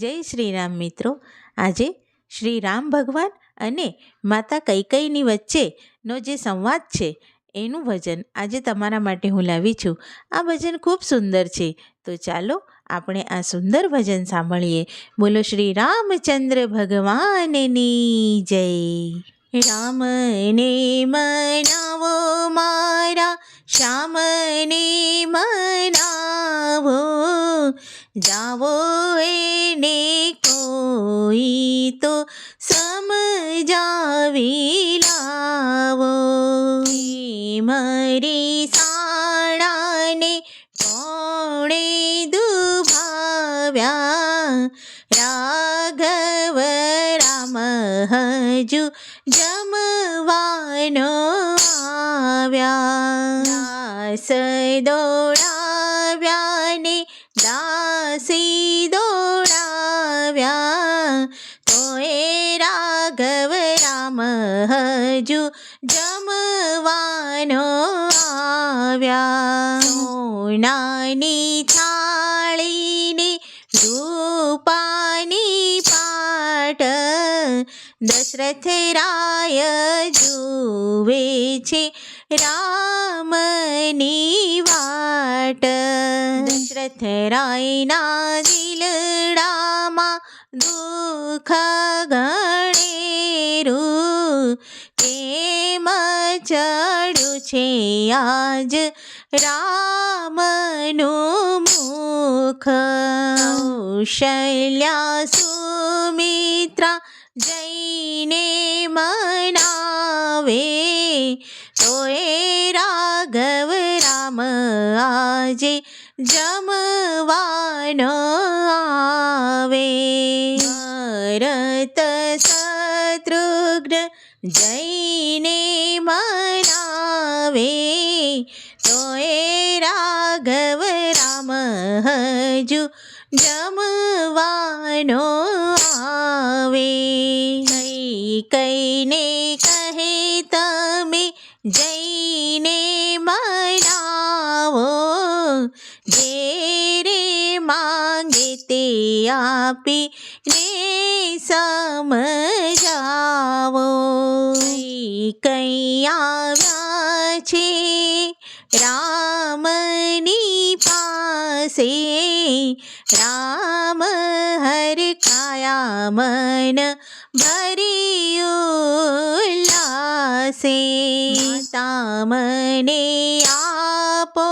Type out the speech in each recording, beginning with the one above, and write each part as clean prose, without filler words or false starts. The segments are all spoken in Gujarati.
જય શ્રી રામ મિત્રો. આજે શ્રી રામ ભગવાન અને માતા કૈકેયીની વચ્ચેનો જે સંવાદ છે એનું ભજન આજે તમારા માટે હું લાવી છું. આ ભજન ખૂબ સુંદર છે, તો ચાલો આપણે આ સુંદર ભજન સાંભળીએ. બોલો શ્રી રામચંદ્ર ભગવાનની જય. રામને મનાવો મારા શ્યામને મનાવો, જાવો એને કોઈ તો સમજાવી લાવો. મરી સાણાને કોણે દુભાવ્યા, રાઘવ રામ હજુ જમવાનો આવ્યા. દાસ દોડાવ્યા ને દાસી દોડાવ્યા, તો એ રાઘવ રામ હજુ જમવાનો આવ્યા. સોનાની થાળીને રૂપાની પાટ, દશરથ રાય જુએ છે રામની વાટ. દશરથ રાયના દિલડામાં દુઃખ ઘણેરું, કેમ ચડ્યું છે આજ રામનું મુખ. કૌશલ્યા સુમિત્રા જઈને મનાવે, તો એ રાઘવ રામ આજે જમવાનો આવે. ભરત શત્રુઘ્ન જઈને મનાવે, તો એ રાઘવ રામ હજુ જમવાનો આવે. કૈકેયીને કહે તમે જઈને મનાવો, જે રે માંગે તે આપી ને સમજાવો. કૈકેયી આવ્યા છે રામની પાસે, રામ હરખાયા મન ભરી ઉલ્લાસે. માતા મને આપો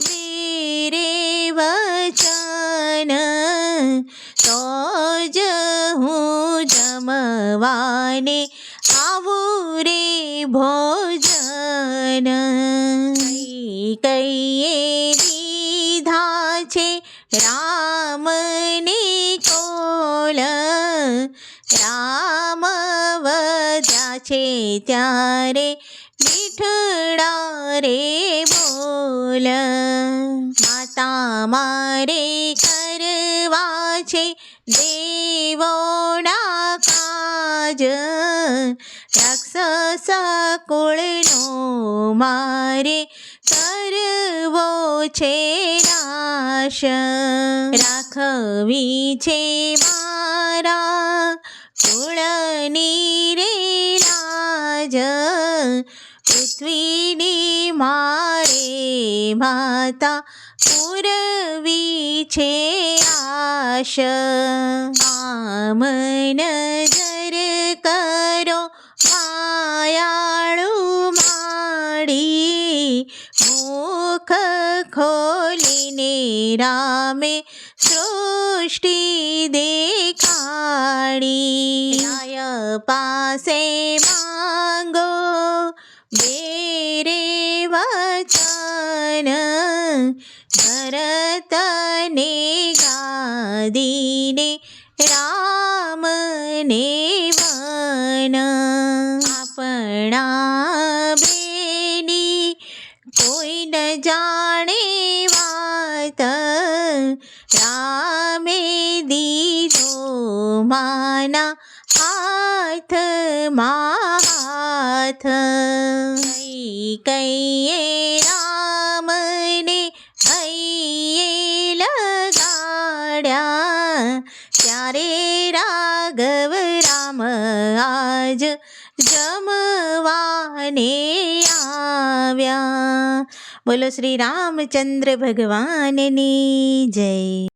વીરે વચન, તો જ હું જમવાને આવું રે ભોજન. કૈકેયીએ દીધા છે રામને કોલ, રામ વધ્યા છે ત્યારે મીઠડા રે બોલ. માતા મારે કરવા છે દેવોના કાજ, રાક્ષસ કુળનો મારે કરવો છે નાશ. રાખવી છે મારા કુળની રે લાજ, પૃથ્વીની મારે માતા પૂરવી છે આશ. આમ નજર કરો માયાળુ માડી, મુખ ખોલીને રામે સૃષ્ટિ દેખાડી. રાય પાસે માંગો બેરે વચન, ભરતને ગાદીને રામને વન. આપણા બેની કોઈ ન જાણે વાત, રામે દીધો માના હાથમાં હાથ. કૈકેયીએ રામને હૈયે લગાડ્યા, ત્યારે રાઘવ રામ આજ જમવાને આવ્યા. બોલો શ્રી રામચંદ્ર ભગવાનની જય.